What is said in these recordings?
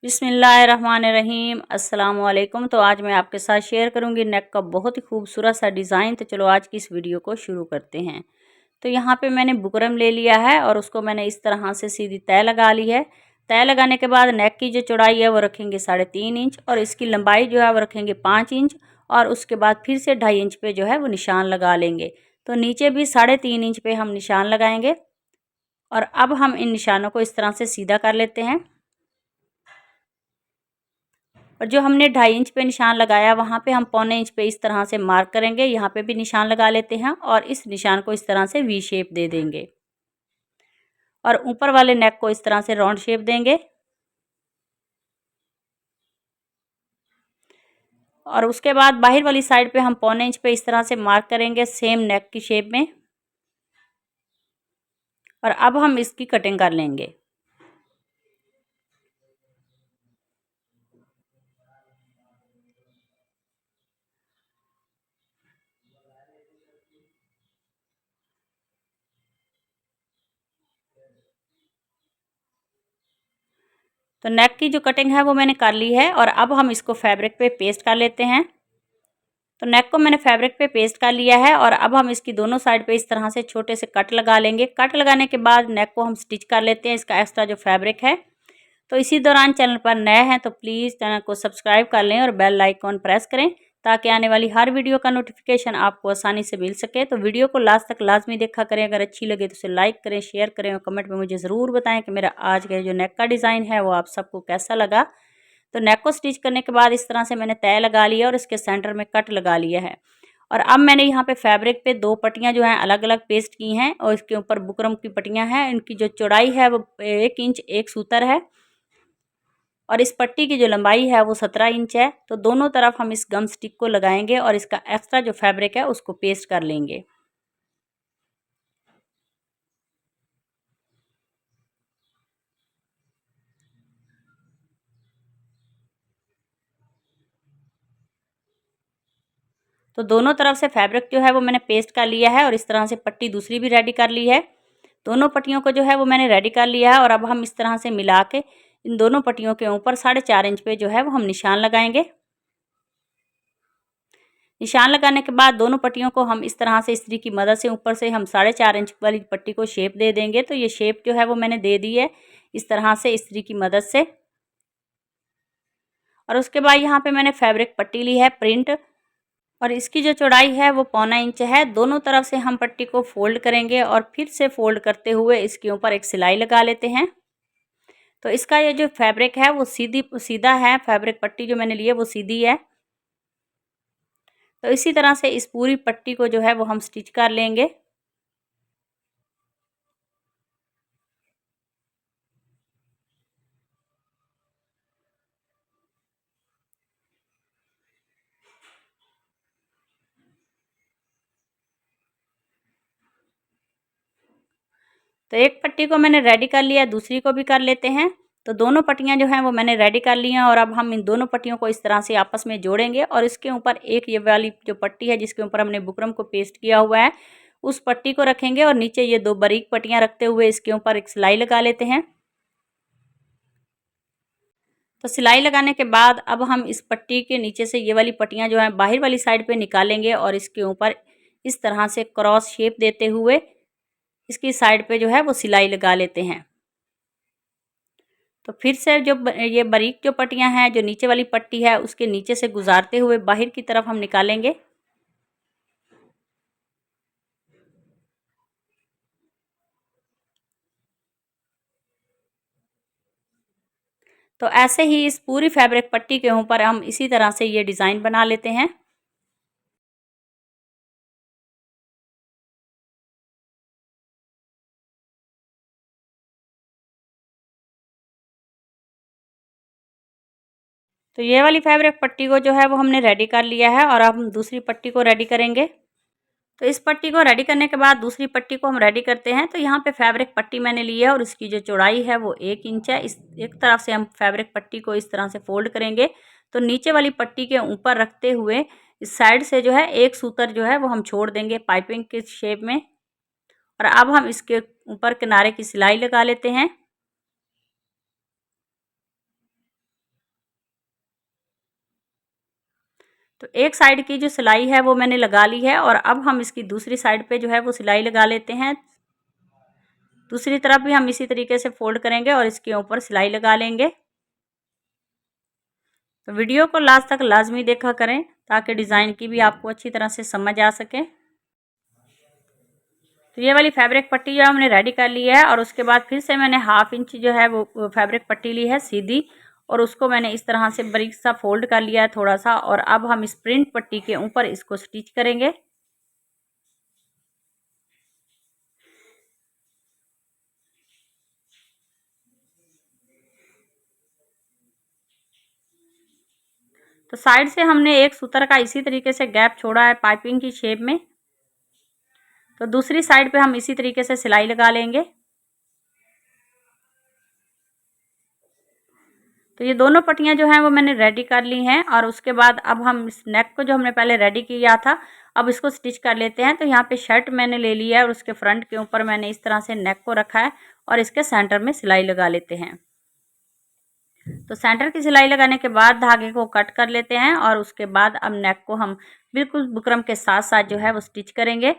बिस्मिल्लाहिर्रहमानिर्रहीम अस्सलाम वालेकुम। तो आज मैं आपके साथ शेयर करूंगी नेक का बहुत ही खूबसूरत सा डिज़ाइन। तो चलो आज की इस वीडियो को शुरू करते हैं। तो यहाँ पे मैंने बुकरम ले लिया है और उसको मैंने इस तरह से सीधी तय लगा ली है। तय लगाने के बाद नेक की जो चौड़ाई है वो रखेंगे 3.5 इंच और इसकी लंबाई जो है वो रखेंगे 5 इंच और उसके बाद फिर से 2.5 इंच पे जो है वो निशान लगा लेंगे। तो नीचे भी 3.5 इंच पे हम निशान लगाएंगे और अब हम इन निशानों को इस तरह से सीधा कर लेते हैं। और जो हमने 2.5 इंच पे निशान लगाया वहाँ पे हम 1.25 इंच पे इस तरह से मार्क करेंगे। यहाँ पे भी निशान लगा लेते हैं और इस निशान को इस तरह से वी शेप दे देंगे और ऊपर वाले नेक को इस तरह से राउंड शेप देंगे और उसके बाद बाहर वाली साइड पे हम 1.25 इंच पे इस तरह से मार्क करेंगे सेम नेक की शेप में। और अब हम इसकी कटिंग कर लेंगे। तो नेक की जो कटिंग है वो मैंने कर ली है और अब हम इसको फैब्रिक पे पेस्ट कर लेते हैं। तो नेक को मैंने फैब्रिक पे पेस्ट कर लिया है और अब हम इसकी दोनों साइड पे इस तरह से छोटे से कट लगा लेंगे। कट लगाने के बाद नेक को हम स्टिच कर लेते हैं इसका एक्स्ट्रा जो फैब्रिक है। तो इसी दौरान चैनल पर नए हैं तो प्लीज़ चैनल को सब्सक्राइब कर लें और बेल आइकॉन प्रेस करें ताकि आने वाली हर वीडियो का नोटिफिकेशन आपको आसानी से मिल सके। तो वीडियो को लास्ट तक लाजमी देखा करें। अगर अच्छी लगे तो उसे लाइक करें, शेयर करें और कमेंट में मुझे ज़रूर बताएं कि मेरा आज का जो नेक का डिज़ाइन है वो आप सबको कैसा लगा। तो नेक को स्टिच करने के बाद इस तरह से मैंने तय लगा लिया और इसके सेंटर में कट लगा लिया है। और अब मैंने यहाँ पे फैब्रिक पे 2 पट्टियाँ जो हैं अलग अलग पेस्ट की हैं और इसके ऊपर बुकरम की पट्टियाँ हैं। इनकी जो चौड़ाई है वो 1 इंच 1 सूतर है और इस पट्टी की जो लंबाई है वो 17 इंच है। तो दोनों तरफ हम इस गम स्टिक को लगाएंगे और इसका एक्स्ट्रा जो फैब्रिक है उसको पेस्ट कर लेंगे। तो दोनों तरफ से फैब्रिक जो है वो मैंने पेस्ट कर लिया है और इस तरह से पट्टी दूसरी भी रेडी कर ली है। दोनों पट्टियों को जो है वो मैंने रेडी कर लिया है और अब हम इस तरह से मिला के इन दोनों पट्टियों के ऊपर 4.5 इंच पे जो है वो हम निशान लगाएंगे। निशान लगाने के बाद दोनों पट्टियों को हम इस तरह से इस्त्री की मदद से ऊपर से हम 4.5 इंच वाली पट्टी को शेप दे देंगे। तो ये शेप जो है वो मैंने दे दी है इस तरह से इस्त्री की मदद से। और उसके बाद यहाँ पे मैंने फैब्रिक पट्टी ली है प्रिंट और इसकी जो चौड़ाई है वो 1.25 इंच है। दोनों तरफ से हम पट्टी को फोल्ड करेंगे और फिर से फोल्ड करते हुए इसके ऊपर एक सिलाई लगा लेते हैं। तो इसका ये जो फैब्रिक है वो सीधा है। फैब्रिक पट्टी जो मैंने ली है वो सीधी है। तो इसी तरह से इस पूरी पट्टी को जो है वो हम स्टिच कर लेंगे। तो एक पट्टी को मैंने रेडी कर लिया, दूसरी को भी कर लेते हैं। तो दोनों पट्टियाँ जो हैं वो मैंने रेडी कर ली हैं और अब हम इन दोनों पट्टियों को इस तरह से आपस में जोड़ेंगे और इसके ऊपर एक ये वाली जो पट्टी है जिसके ऊपर हमने बुकरम को पेस्ट किया हुआ है उस पट्टी को रखेंगे और नीचे ये 2 बारीक पट्टियाँ रखते हुए इसके ऊपर एक सिलाई लगा लेते हैं। तो सिलाई लगाने के बाद अब हम इस पट्टी के नीचे से ये वाली पट्टियाँ जो हैं बाहर वाली साइड पे निकालेंगे और इसके ऊपर इस तरह से क्रॉस शेप देते हुए इसकी साइड पे जो है वो सिलाई लगा लेते हैं। तो फिर से जो ये बारीक जो पट्टियाँ हैं जो नीचे वाली पट्टी है उसके नीचे से गुजारते हुए बाहर की तरफ हम निकालेंगे। तो ऐसे ही इस पूरी फैब्रिक पट्टी के ऊपर हम इसी तरह से ये डिज़ाइन बना लेते हैं। तो ये वाली फैब्रिक पट्टी को जो है वो हमने रेडी कर लिया है और अब हम दूसरी पट्टी को रेडी करेंगे। तो इस पट्टी को रेडी करने के बाद दूसरी पट्टी को हम रेडी करते हैं। तो यहाँ पे फैब्रिक पट्टी मैंने ली है और इसकी जो चौड़ाई है वो 1 इंच है। इस एक तरफ से हम फैब्रिक पट्टी को इस तरह से फोल्ड करेंगे। तो नीचे वाली पट्टी के ऊपर रखते हुए इस साइड से जो है एक सूतर जो है वो हम छोड़ देंगे पाइपिंग के शेप में और अब हम इसके ऊपर किनारे की सिलाई लगा लेते हैं। तो एक साइड की जो सिलाई है वो मैंने लगा ली है और अब हम इसकी दूसरी साइड पे जो है वो सिलाई लगा लेते हैं। दूसरी तरफ भी हम इसी तरीके से फोल्ड करेंगे और इसके ऊपर सिलाई लगा लेंगे। तो वीडियो को लास्ट तक लाजमी देखा करें ताकि डिज़ाइन की भी आपको अच्छी तरह से समझ आ सके। तो ये वाली फैब्रिक पट्टी जो हमने रेडी कर ली है और उसके बाद फिर से मैंने 1/2 इंच जो है वो फैब्रिक पट्टी ली है सीधी और उसको मैंने इस तरह से बारीक सा फोल्ड कर लिया है थोड़ा सा और अब हम इस प्रिंट पट्टी के ऊपर इसको स्टिच करेंगे। तो साइड से हमने एक सूत्र का इसी तरीके से गैप छोड़ा है पाइपिंग की शेप में। तो दूसरी साइड पे हम इसी तरीके से सिलाई लगा लेंगे। तो ये दोनों पट्टियाँ जो हैं वो मैंने रेडी कर ली हैं और उसके बाद अब हम इस नेक को जो हमने पहले रेडी किया था अब इसको स्टिच कर लेते हैं। तो यहाँ पे शर्ट मैंने ले लिया है और उसके फ्रंट के ऊपर मैंने इस तरह से नेक को रखा है और इसके सेंटर में सिलाई लगा लेते हैं। तो सेंटर की सिलाई लगाने के बाद धागे को कट कर लेते हैं और उसके बाद अब नेक को हम बिल्कुल बुकरम के साथ साथ जो है वो स्टिच करेंगे।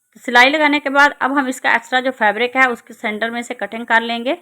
तो सिलाई लगाने के बाद अब हम इसका एक्स्ट्रा जो फैब्रिक है उसके सेंटर में से कटिंग कर लेंगे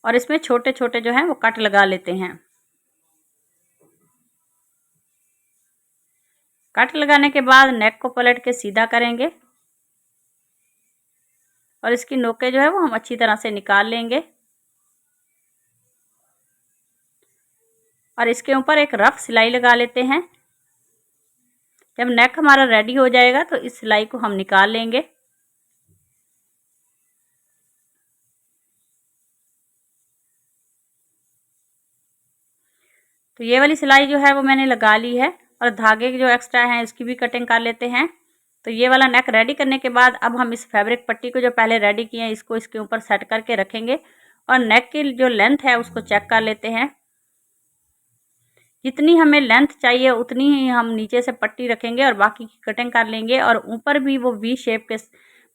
और इसमें छोटे छोटे जो हैं वो कट लगा लेते हैं। कट लगाने के बाद नेक को पलट के सीधा करेंगे और इसकी नोकें जो है वो हम अच्छी तरह से निकाल लेंगे और इसके ऊपर एक रफ सिलाई लगा लेते हैं। जब नेक हमारा रेडी हो जाएगा तो इस सिलाई को हम निकाल लेंगे। तो ये वाली सिलाई जो है वो मैंने लगा ली है और धागे जो एक्स्ट्रा हैं इसकी भी कटिंग कर लेते हैं। तो ये वाला नेक रेडी करने के बाद अब हम इस फैब्रिक पट्टी को जो पहले रेडी किए हैं इसको इसके ऊपर सेट करके रखेंगे और नेक की जो लेंथ है उसको चेक कर लेते हैं। जितनी हमें लेंथ चाहिए उतनी ही हम नीचे से पट्टी रखेंगे और बाकी की कटिंग कर लेंगे और ऊपर भी वो वी शेप के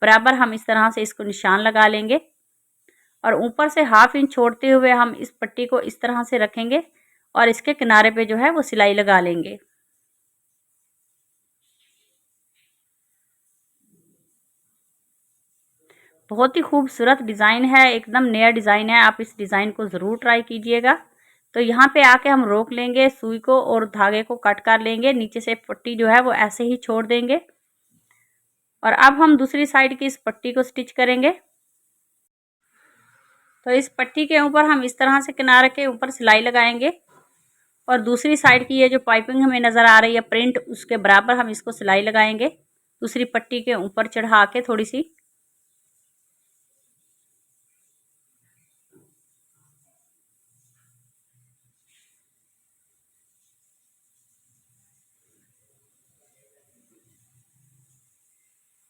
बराबर हम इस तरह से इसको निशान लगा लेंगे और ऊपर से 1/2 इंच छोड़ते हुए हम इस पट्टी को इस तरह से रखेंगे और इसके किनारे पे जो है वो सिलाई लगा लेंगे। बहुत ही खूबसूरत डिज़ाइन है, एकदम नया डिज़ाइन है। आप इस डिज़ाइन को ज़रूर ट्राई कीजिएगा। तो यहाँ पे आके हम रोक लेंगे सुई को और धागे को कट कर लेंगे। नीचे से पट्टी जो है वो ऐसे ही छोड़ देंगे और अब हम दूसरी साइड की इस पट्टी को स्टिच करेंगे। तो इस पट्टी के ऊपर हम इस तरह से किनारे के ऊपर सिलाई लगाएंगे और दूसरी साइड की ये जो पाइपिंग हमें नज़र आ रही है प्रिंट उसके बराबर हम इसको सिलाई लगाएंगे दूसरी पट्टी के ऊपर चढ़ा के थोड़ी सी।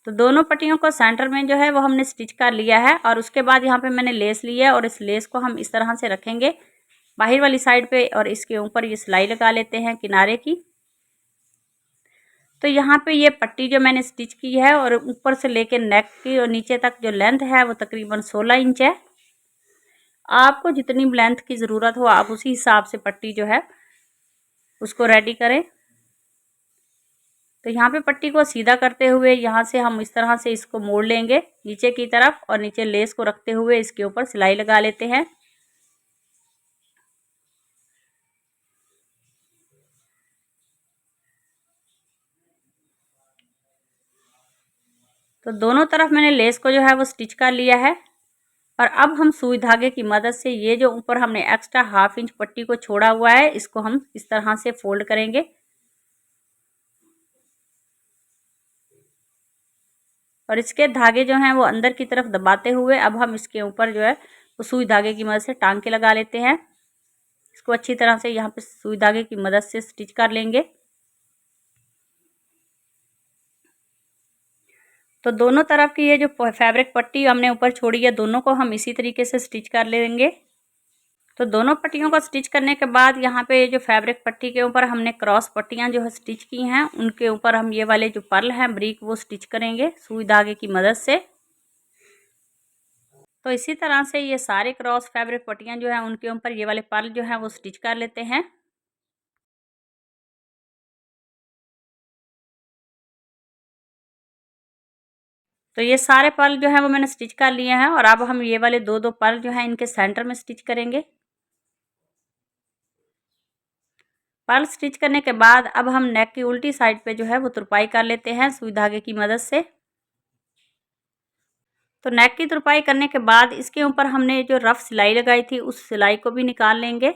तो दोनों पट्टियों को सेंटर में जो है वो हमने स्टिच कर लिया है और उसके बाद यहाँ पे मैंने लेस ली है और इस लेस को हम इस तरह से रखेंगे बाहर वाली साइड पे और इसके ऊपर ये सिलाई लगा लेते हैं किनारे की। तो यहाँ पे ये पट्टी जो मैंने स्टिच की है और ऊपर से लेके नेक की और नीचे तक जो लेंथ है वो तकरीबन 16 इंच है। आपको जितनी लेंथ की ज़रूरत हो आप उसी हिसाब से पट्टी जो है उसको रेडी करें। तो यहाँ पे पट्टी को सीधा करते हुए यहाँ से हम इस तरह से इसको मोड़ लेंगे नीचे की तरफ और नीचे लेस को रखते हुए इसके ऊपर सिलाई लगा लेते हैं। तो दोनों तरफ मैंने लेस को जो है वो स्टिच कर लिया है और अब हम सुई धागे की मदद से ये जो ऊपर हमने एक्स्ट्रा 1/2 इंच पट्टी को छोड़ा हुआ है इसको हम इस तरह से फोल्ड करेंगे और इसके धागे जो हैं वो अंदर की तरफ दबाते हुए अब हम इसके ऊपर जो है वो सुई धागे की मदद से टांग के लगा लेते हैं। इसको अच्छी तरह से यहाँ पे सुई धागे की मदद से स्टिच कर लेंगे। तो दोनों तरफ की ये जो फैब्रिक पट्टी हमने ऊपर छोड़ी है दोनों को हम इसी तरीके से स्टिच कर लेंगे। तो दोनों पट्टियों को स्टिच करने के बाद यहाँ पे जो फैब्रिक पट्टी के ऊपर हमने क्रॉस पट्टियाँ जो है स्टिच की हैं, उनके ऊपर हम ये वाले जो पर्ल हैं ब्रीक वो स्टिच करेंगे सुई धागे की मदद से। तो इसी तरह से ये सारे क्रॉस फैब्रिक पट्टियाँ जो है उनके ऊपर ये वाले पर्ल जो है वो स्टिच कर लेते हैं। तो ये सारे पर्ल जो है वो मैंने स्टिच कर लिए हैं और अब हम ये वाले दो पर्ल जो है इनके सेंटर में स्टिच करेंगे। पर्ल स्टिच करने के बाद अब हम नेक की उल्टी साइड पे जो है वो तुरपाई कर लेते हैं सुई धागे की मदद से। तो नेक की तुरपाई करने के बाद इसके ऊपर हमने जो रफ सिलाई लगाई थी उस सिलाई को भी निकाल लेंगे।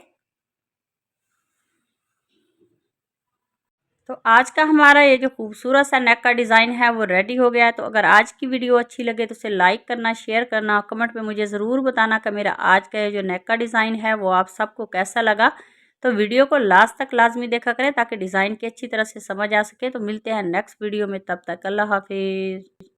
तो आज का हमारा ये जो खूबसूरत सा नेक का डिज़ाइन है वो रेडी हो गया है। तो अगर आज की वीडियो अच्छी लगे तो उसे लाइक करना, शेयर करना, कमेंट में मुझे ज़रूर बताना कि मेरा आज का ये जो नेक का डिज़ाइन है वो आप सबको कैसा लगा। तो वीडियो को लास्ट तक लाजमी देखा करें ताकि डिज़ाइन की अच्छी तरह से समझ आ सके। तो मिलते हैं नेक्स्ट वीडियो में, तब तक अल्लाह हाफिज़।